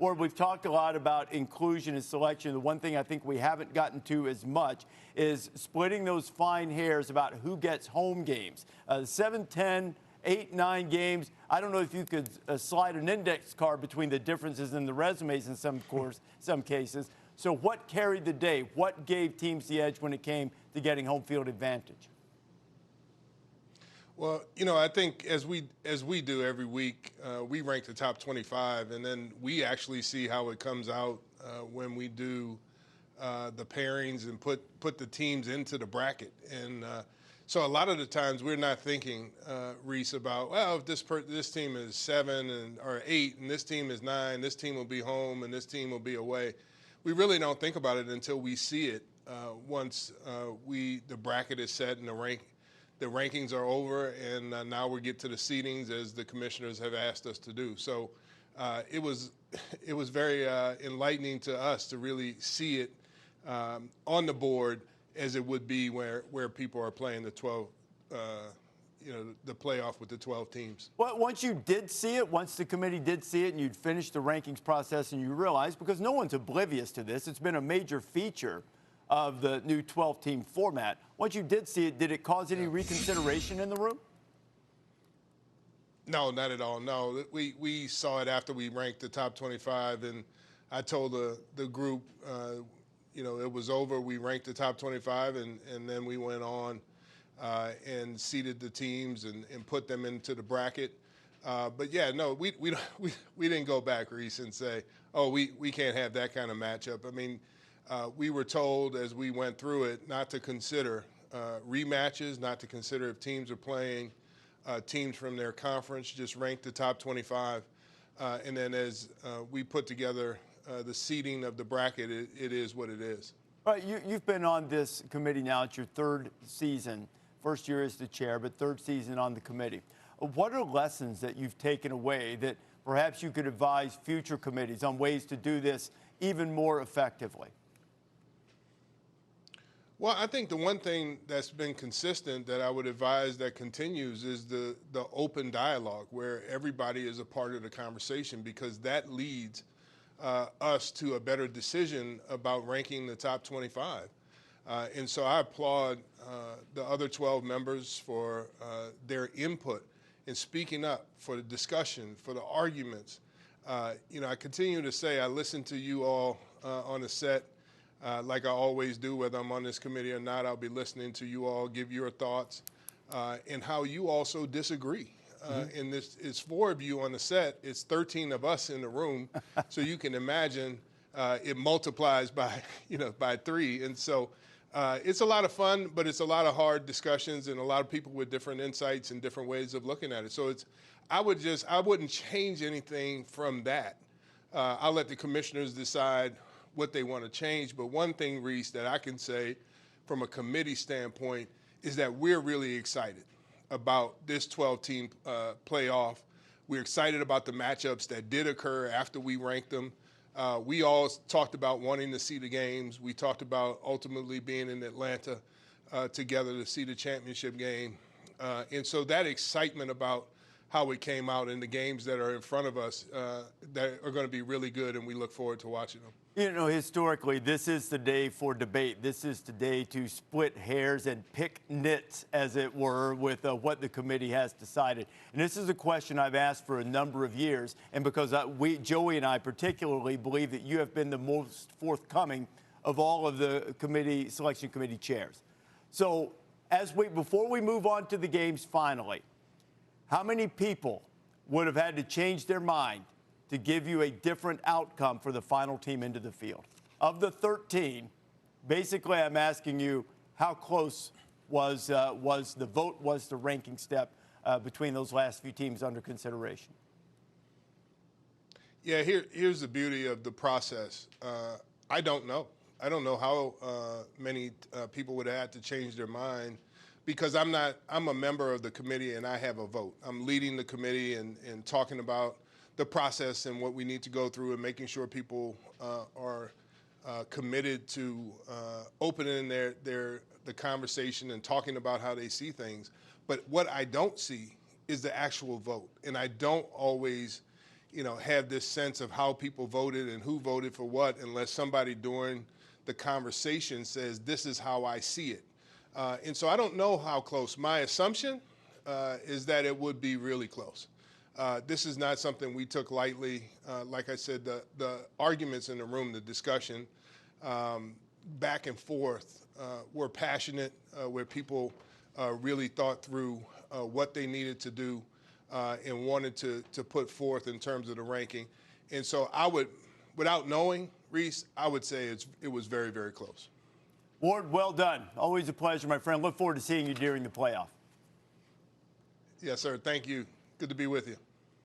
Ward, we've talked a lot about inclusion and selection. The one thing I think we haven't gotten to as much is splitting those fine hairs about who gets home games. 7, 10, 8, 9 games. I don't know if you could slide an index card between the differences in the resumes in some cases. So what carried the day? What gave teams the edge when it came to getting home field advantage? Well, you know, I think as we do every week, we rank the top 25, and then we actually see how it comes out when we do the pairings and put the teams into the bracket. And so a lot of the times we're not thinking, Rece, about, well, if this team is 7 or 8, and this team is 9, this team will be home, and this team will be away. We really don't think about it until we see it once the bracket is set and the rankings are over, and now we get to the seedings as the commissioners have asked us to do. So it was very enlightening to us to really see it on the board as it would be where people are playing the 12, the playoff with the 12 teams. Well, once you did see it, once the committee did see it and you'd finished the rankings process and you realized, because no one's oblivious to this, it's been a major feature of the new 12-team format. Once you did see it, did it cause any reconsideration in the room? No, not at all. No, we saw it after we ranked the top 25, and I told the group, it was over. We ranked the top 25, and then we went on and seeded the teams and put them into the bracket. But yeah, no, we didn't go back, Rece, and say, oh, we can't have that kind of matchup. I mean, we were told as we went through it not to consider rematches, not to consider if teams are playing teams from their conference, just rank the top 25. And then as we put together the seeding of the bracket, it is what it is. All right, you've been on this committee now. It's your 3rd season. First year as the chair, but 3rd season on the committee. What are lessons that you've taken away that perhaps you could advise future committees on ways to do this even more effectively? Well, I think the one thing that's been consistent that I would advise that continues is the open dialogue where everybody is a part of the conversation, because that leads us to a better decision about ranking the top 25. And so I applaud the other 12 members for their input in speaking up, for the discussion, for the arguments. I continue to say I listen to you all on the set like I always do, whether I'm on this committee or not. I'll be listening to you all give your thoughts and how you also disagree. And this is 4 of you on the set. It's 13 of us in the room, so you can imagine it multiplies by 3. And so it's a lot of fun, but it's a lot of hard discussions and a lot of people with different insights and different ways of looking at it. So I wouldn't change anything from that. I'll let the commissioners decide what they want to change. But one thing, Rece, that I can say from a committee standpoint is that we're really excited about this 12-team playoff. We're excited about the matchups that did occur after we ranked them. We all talked about wanting to see the games. We talked about ultimately being in Atlanta together to see the championship game. And so that excitement about how it came out in the games that are in front of us that are going to be really good, and we look forward to watching them. Historically, this is the day for debate. This is the day to split hairs and pick nits, as it were, with what the committee has decided. And this is a question I've asked for a number of years, and because Joey and I particularly believe that you have been the most forthcoming of all of the selection committee chairs. So before we move on to the games finally, how many people would have had to change their mind to give you a different outcome for the final team into the field? Of the 13, basically I'm asking you how close was the vote, was the ranking step between those last few teams under consideration? Yeah, here's the beauty of the process. I don't know. I don't know how many people would have had to change their mind, because I'm a member of the committee and I have a vote. I'm leading the committee and talking about the process and what we need to go through and making sure people are committed to opening the conversation and talking about how they see things. But what I don't see is the actual vote. And I don't always have this sense of how people voted and who voted for what, unless somebody during the conversation says, this is how I see it. And so I don't know how close. My assumption is that it would be really close. This is not something we took lightly. Like I said, the arguments in the room, the discussion back and forth were passionate, where people really thought through what they needed to do and wanted to put forth in terms of the ranking. And so I would, without knowing, Rece, I would say it was very, very close. Ward, well done. Always a pleasure, my friend. Look forward to seeing you during the playoff. Yes, sir. Thank you. Good to be with you.